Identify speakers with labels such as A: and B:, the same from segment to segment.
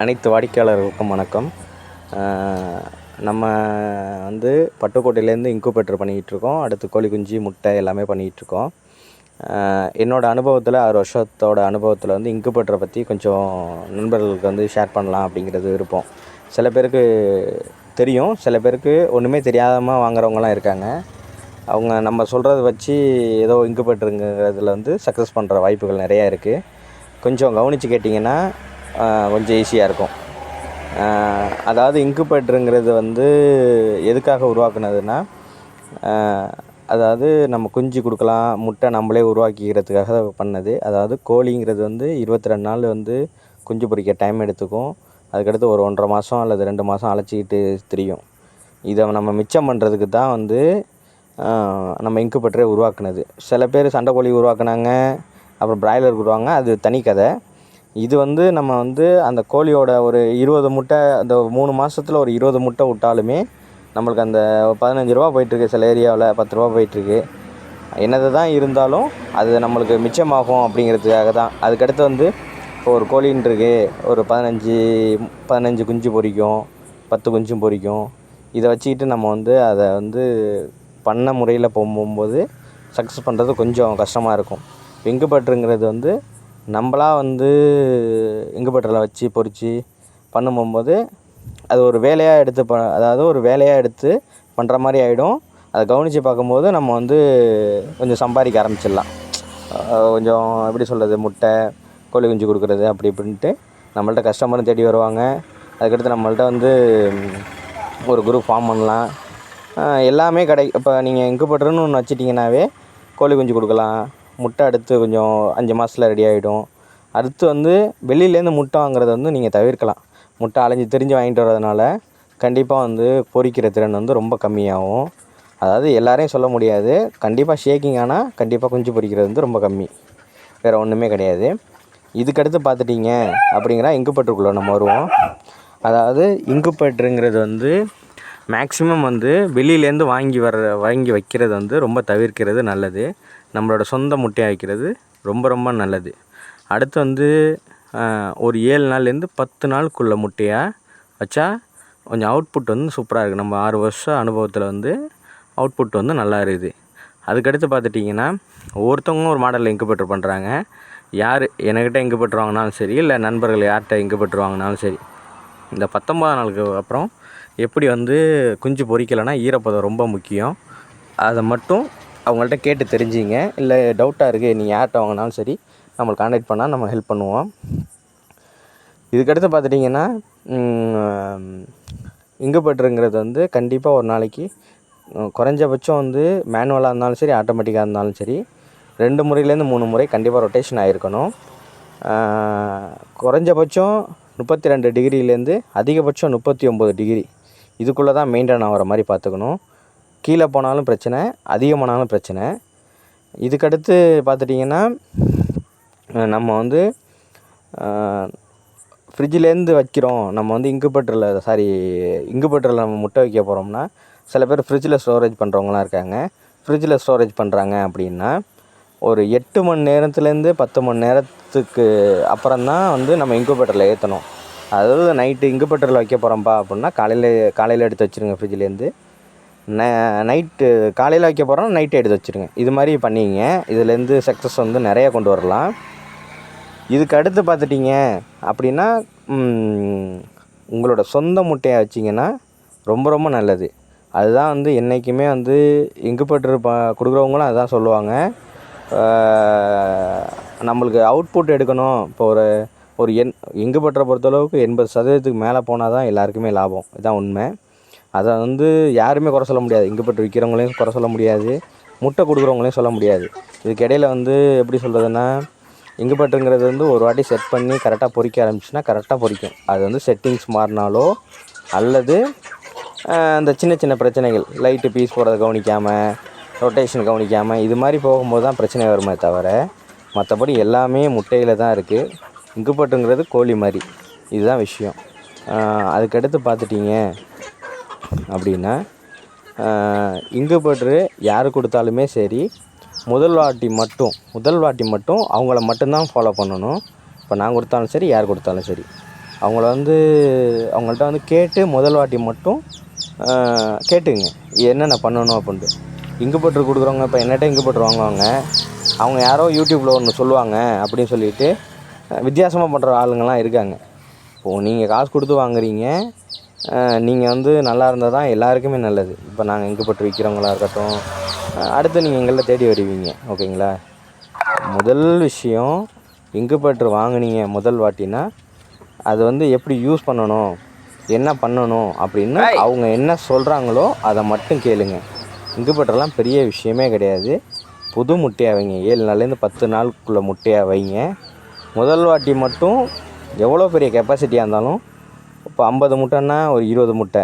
A: அனைத்து வாடிக்கையாளர்களுக்கும் வணக்கம். நம்ம வந்து பட்டுக்கோட்டையிலேருந்து இன்குபேட்டர் பண்ணிக்கிட்டுருக்கோம். அடுத்து கோழி குஞ்சு, முட்டை எல்லாமே பண்ணிக்கிட்டுருக்கோம். என்னோடய அனுபவத்தில் 6 வருஷத்தோட அனுபவத்தில் வந்து இன்குபேட்டரை பற்றி கொஞ்சம் நண்பர்களுக்கு வந்து ஷேர் பண்ணலாம் அப்படிங்கிறது விருப்பம். சில பேருக்கு தெரியும், சில பேருக்கு ஒன்றுமே தெரியாமல் வாங்குறவங்கலாம் இருக்காங்க. அவங்க நம்ம சொல்கிறத வச்சு ஏதோ இன்குபேட்டருங்கிறதுல வந்து சக்ஸஸ் பண்ணுற வாய்ப்புகள் நிறையா இருக்குது. கொஞ்சம் கவனித்து கேட்டிங்கன்னா கொஞ்சம் ஈஸியாக இருக்கும். அதாவது இன்குபேட்டருங்கிறது வந்து எதுக்காக உருவாக்குனதுன்னா, அதாவது நம்ம குஞ்சு கொடுக்கலாம், முட்டை நம்மளே உருவாக்கிக்கிறதுக்காக பண்ணது. அதாவது கோழிங்கிறது வந்து 22 நாள் வந்து குஞ்சு பொரிக்க டைம் எடுத்துக்கும். அதுக்கடுத்து ஒரு 1.5 மாதம் அல்லது 2 மாதம் அழைச்சிக்கிட்டு திரியும். இதை நம்ம மிச்சம் பண்ணுறதுக்கு தான் வந்து நம்ம இன்குபேட்டரே உருவாக்குனது. சில பேர் சண்டை கோழி உருவாக்குனாங்க, அப்புறம் பிராய்லர் உருவாங்க, அது தனி கதை. இது வந்து நம்ம வந்து அந்த கோழியோட ஒரு 20 முட்டை, அந்த 3 மாதத்தில் ஒரு 20 முட்டை விட்டாலுமே நம்மளுக்கு அந்த 15 ரூபா போயிட்டுருக்கு. சில ஏரியாவில் 10 ரூபா போயிட்டுருக்கு. என்னது தான் இருந்தாலும் அது நம்மளுக்கு மிச்சமாகும் அப்படிங்கிறதுக்காக தான். அதுக்கடுத்து வந்து இப்போ ஒரு கோழின்னு இருக்குது, ஒரு 15 குஞ்சு பொரிக்கும், 10 குஞ்சும் பொரிக்கும். இதை வச்சுக்கிட்டு நம்ம வந்து அதை வந்து பண்ண முறையில் போகும்போது சக்ஸஸ் பண்ணுறது கொஞ்சம் கஷ்டமாக இருக்கும். இன்குபேட்டருங்கிறது வந்து நம்மளாக வந்து இன்குபேட்டரில் வச்சு பொரித்து பண்ணும்போது அது ஒரு வேலையாக எடுத்து அதாவது ஒரு வேலையாக எடுத்து பண்ணுற மாதிரி ஆகிடும். அதை கவனித்து பார்க்கும்போது நம்ம வந்து கொஞ்சம் சம்பாதிக்க ஆரம்பிச்சிடலாம். கொஞ்சம் எப்படி சொல்கிறது, முட்டை, கோழி குஞ்சு கொடுக்குறது அப்படி இப்படின்ட்டு நம்மள்ட்ட கஸ்டமரும் தேடி வருவாங்க. அதுக்கடுத்து நம்மள்ட்ட வந்து ஒரு குரூப் ஃபார்ம் பண்ணலாம். எல்லாமே இப்போ நீங்கள் இன்குபேட்டர்னு ஒன்று வச்சிட்டிங்கனாவே கோழி குஞ்சு கொடுக்கலாம், முட்டை அடுத்து கொஞ்சம் 5 மாதத்தில் ரெடி ஆகிடும். அடுத்து வந்து வெளியிலேருந்து முட்டை வாங்குறத வந்து நீங்கள் தவிர்க்கலாம். முட்டை அலைஞ்சு திரிஞ்சு வாங்கிட்டு வரதுனால கண்டிப்பாக வந்து பொரிக்கிற திறன் வந்து ரொம்ப கம்மியாகும். அதாவது எல்லாரையும் சொல்ல முடியாது, கண்டிப்பாக ஷேக்கிங் ஆனால் கண்டிப்பாக குஞ்சு பொரிக்கிறது வந்து ரொம்ப கம்மி, வேறு ஒன்றுமே கிடையாது. இதுக்கடுத்து பார்த்துட்டிங்க அப்படிங்கிற இன்குபேட்டருக்குள்ளே நம்ம வருவோம். அதாவது இன்குபேட்டருங்கிறது வந்து மேக்ஸிமம் வந்து வெளியிலேருந்து வாங்கி வைக்கிறது வந்து ரொம்ப தவிர்க்கிறது நல்லது. நம்மளோட சொந்த முட்டையை வைக்கிறது ரொம்ப ரொம்ப நல்லது. அடுத்து வந்து ஒரு 7 நாள்லேருந்து 10 நாளுக்குள்ள முட்டையாக வச்சா கொஞ்சம் அவுட்புட் வந்து சூப்பராக இருக்குது. நம்ம 6 வருஷம் அனுபவத்தில் வந்து அவுட்புட் வந்து நல்லா இருக்குது. அதுக்கடுத்து பார்த்துட்டிங்கன்னா ஒவ்வொருத்தவங்களும் ஒரு மாடலில் இன்குபேட்டர் பண்ணுறாங்க. யார் என்கிட்ட இன்குபேட்டர் வாங்கினாலும் சரி, இல்லை நண்பர்கள் யார்கிட்ட இன்குபேட்டர் வாங்கினாலும் சரி, இந்த 19 நாளுக்கு அப்புறம் எப்படி வந்து குஞ்சு பொரிக்கலைன்னா ஈரப்பதம் ரொம்ப முக்கியம். அதை மட்டும் அவங்கள்ட்ட கேட்டு தெரிஞ்சிங்க. இல்லை டவுட்டாக இருக்குது, நீங்கள் யார்கிட்ட வாங்கினாலும் சரி நம்மளுக்கு கான்டாக்ட் பண்ணால் நம்ம ஹெல்ப் பண்ணுவோம். இதுக்கடுத்து பார்த்துட்டிங்கன்னா இன்குபேட்டருங்கிறது வந்து கண்டிப்பாக ஒரு நாளைக்கு குறைஞ்சபட்சம் வந்து மேனுவலாக இருந்தாலும் சரி, ஆட்டோமேட்டிக்காக இருந்தாலும் சரி 2 முறையிலேருந்து 3 முறை கண்டிப்பாக ரொட்டேஷன் ஆகிருக்கணும். குறைஞ்சபட்சம் 32 டிகிரிலேருந்து அதிகபட்சம் 39 டிகிரி இதுக்குள்ளே தான் மெயின்டைன் ஆகிற மாதிரி பார்த்துக்கணும். கீழே போனாலும் பிரச்சனை, அதிகமானாலும் பிரச்சனை. இதுக்கடுத்து பார்த்துட்டிங்கன்னா நம்ம வந்து ஃப்ரிட்ஜிலேருந்து வைக்கிறோம், நம்ம வந்து இன்குபேட்டரில் நம்ம முட்டை வைக்க போகிறோம்னா, சில பேர் ஃப்ரிட்ஜில் ஸ்டோரேஜ் பண்ணுறவங்களாம் இருக்காங்க. ஃப்ரிட்ஜில் ஸ்டோரேஜ் பண்ணுறாங்க அப்படின்னா ஒரு 8 மணி நேரத்துலேருந்து 10 மணி நேரத்துக்கு அப்புறம் தான் வந்து நம்ம இன்குபேட்டரில் ஏற்றணும். அதாவது நைட்டு இன்குபேட்டரில் வைக்க போகிறோம்ப்பா அப்படின்னா காலையில் எடுத்து வச்சுருங்க ஃப்ரிட்ஜிலேருந்து. நைட்டு காலையில் வைக்க போகிறோம், நைட்டு எடுத்து வச்சுருங்க. இது மாதிரி பண்ணிங்க. இதுலேருந்து சக்ஸஸ் வந்து நிறையா கொண்டு வரலாம். இதுக்கு அடுத்து பார்த்துட்டிங்க அப்படின்னா உங்களோட சொந்த முட்டையை வச்சிங்கன்னா ரொம்ப ரொம்ப நல்லது. அதுதான் வந்து என்றைக்குமே வந்து இன்குபேட்டர் கொடுக்குறவங்களும் அதுதான் சொல்லுவாங்க. நம்மளுக்கு அவுட்புட் எடுக்கணும். இப்போ ஒரு இன்குபேட்டரை பொறுத்தளவுக்கு 80% மேலே போனால் தான் எல்லாருக்குமே லாபம். இதுதான் உண்மை. அதை வந்து யாருமே குறை சொல்ல முடியாது. இன்குபேட்டர் விற்கிறவங்களையும் குறை சொல்ல முடியாது, முட்டை கொடுக்குறவங்களையும் சொல்ல முடியாது. இதுக்கு இடையில வந்து எப்படி சொல்கிறதுன்னா, இன்குபேட்டருங்கிறது வந்து ஒரு வாட்டி செட் பண்ணி கரெக்டாக பொரிக்க ஆரம்பிச்சுன்னா கரெக்டாக பொரிக்கும். அது வந்து செட்டிங்ஸ் மாறினாலோ அல்லது அந்த சின்ன சின்ன பிரச்சனைகள், லைட்டு பீஸ் போடுறத கவனிக்காமல், ரொட்டேஷன் கவனிக்காமல், இது மாதிரி போகும்போது தான் பிரச்சனை வருமே தவிர மற்றபடி எல்லாமே முட்டையில் தான் இருக்குது. இன்குபேட்டருங்கிறது கோழி மாதிரி, இதுதான் விஷயம். அதுக்கடுத்து பார்த்துட்டிங்க அப்படின்னா இன்குபேட்டரு யார் கொடுத்தாலுமே சரி, முதல் வாட்டி மட்டும் அவங்கள மட்டும்தான் ஃபாலோ பண்ணணும். இப்போ நான் கொடுத்தாலும் சரி, யார் கொடுத்தாலும் சரி. அவங்கள வந்து அவங்கள்ட்ட வந்து கேட்டு முதல் வாட்டி மட்டும் கேட்டுங்க என்னென்ன பண்ணணும் அப்புடின்ட்டு. இங்குபெட்ரு கொடுக்குறவங்க இப்போ என்னட்ட இங்குபெட்ரு வாங்குவாங்க, அவங்க யாரோ யூடியூப்பில் ஒன்று சொல்லுவாங்க அப்படின்னு சொல்லிட்டு வித்தியாசமாக பண்ணுற ஆளுங்கள்லாம் இருக்காங்க. இப்போது நீங்கள் காசு கொடுத்து வாங்குறீங்க, நீங்கள் வந்து நல்லா இருந்தால் தான் எல்லாருக்குமே நல்லது. இப்போ நாங்கள் இங்குபெட்ரு விற்கிறவங்களா இருக்கட்டும், அடுத்து நீங்கள் எங்களை தேடி வருவீங்க. ஓகேங்களா? முதல் விஷயம், இங்குபெட்ரு வாங்குனீங்க முதல் வாட்டினா அது வந்து எப்படி யூஸ் பண்ணணும், என்ன பண்ணணும் அப்படின்னு அவங்க என்ன சொல்கிறாங்களோ அதை மட்டும் கேளுங்க. இங்குபெட்ரெலாம் பெரிய விஷயமே கிடையாது. புது முட்டையாக வைங்க, 7 நாள்லேருந்து 10 நாளுக்குள்ளே முட்டையாக வைங்க. முதல் வாட்டி மட்டும் எவ்வளோ பெரிய கெப்பாசிட்டியாக இருந்தாலும், இப்போ 50 முட்டைன்னா ஒரு 20 முட்டை,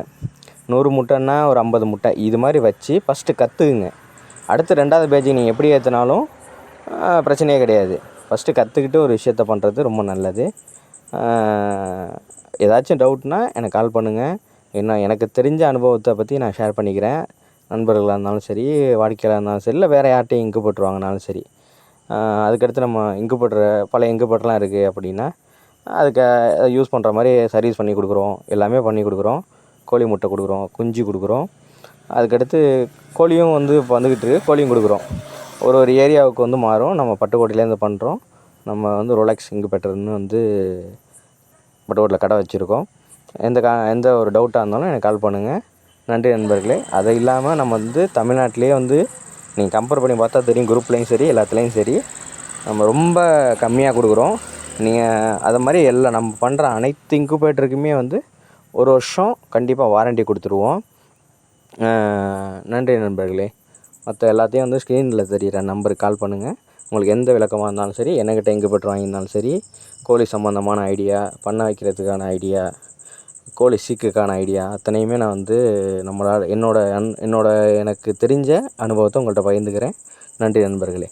A: 100 முட்டைன்னா ஒரு 50 முட்டை, இது மாதிரி வச்சு ஃபஸ்ட்டு கற்றுக்குங்க. அடுத்து 2வது பேட்சுக்கு நீங்கள் எப்படி ஏற்றினாலும் பிரச்சனையே கிடையாது. ஃபஸ்ட்டு கற்றுக்கிட்டு ஒரு விஷயத்த பண்ணுறது ரொம்ப நல்லது. ஏதாச்சும் டவுட்னால் எனக்கு கால் பண்ணுங்கள். எனக்கு தெரிஞ்ச அனுபவத்தை பற்றி நான் ஷேர் பண்ணிக்கிறேன். நண்பர்களாக இருந்தாலும் சரி, வாடிக்கையாளராக இருந்தாலும் சரி, இல்லை வேறு யார்கிட்டையும் இங்குபெட்ரு வாங்கினாலும் சரி. அதுக்கடுத்து நம்ம இங்குபெட்ரு பழைய இங்குபெட்ருலாம் இருக்குது அப்படின்னா அதுக்கு யூஸ் பண்ணுற மாதிரி சர்வீஸ் பண்ணி கொடுக்குறோம், எல்லாமே பண்ணி கொடுக்குறோம். கோழி முட்டை கொடுக்குறோம், குஞ்சு கொடுக்குறோம். அதுக்கடுத்து கோழியும் வந்து இப்போ வந்துக்கிட்டு இருக்குது, கோழியும் கொடுக்குறோம். ஒரு ஏரியாவுக்கு வந்து மாறும். நம்ம பட்டுக்கோட்டையிலேருந்து பண்ணுறோம். நம்ம வந்து ரோலக்ஸ் இங்குபெட்ருன்னு வந்து பட்டுக்கோட்டையில் கடை வச்சுருக்கோம். எந்த ஒரு டவுட்டாக இருந்தாலும் எனக்கு கால் பண்ணுங்கள். நன்றி நண்பர்களே. அது இல்லாமல் நம்ம வந்து தமிழ்நாட்டிலே வந்து நீங்கள் கம்பேர் பண்ணி பார்த்தா தெரியும், குரூப்லேயும் சரி எல்லாத்துலேயும் சரி நம்ம ரொம்ப கம்மியாக கொடுக்குறோம். நீங்கள் அதை மாதிரி நம்ம பண்ணுற அனைத்து இன்குபேட்டருக்குமே வந்து 1 வருஷம் கண்டிப்பாக வாரண்டி கொடுத்துருவோம். நன்றி நண்பர்களே. மற்ற எல்லாத்தையும் வந்து ஸ்க்ரீனில் தெரிகிற நம்பருக்கு கால் பண்ணுங்கள். உங்களுக்கு எந்த விளக்கமாக இருந்தாலும் சரி, என்னக்கிட்ட இங்குபெட்ரு வாங்கியிருந்தாலும் சரி, கோழி சம்மந்தமான ஐடியா, பண்ணை வைக்கிறதுக்கான ஐடியா, கோழி சீக்குக்கான ஐடியா அத்தனையுமே நான் வந்து எனக்கு தெரிஞ்ச அனுபவத்தை உங்கள்கிட்ட பகிர்ந்துக்கிறேன். நன்றி நண்பர்களே.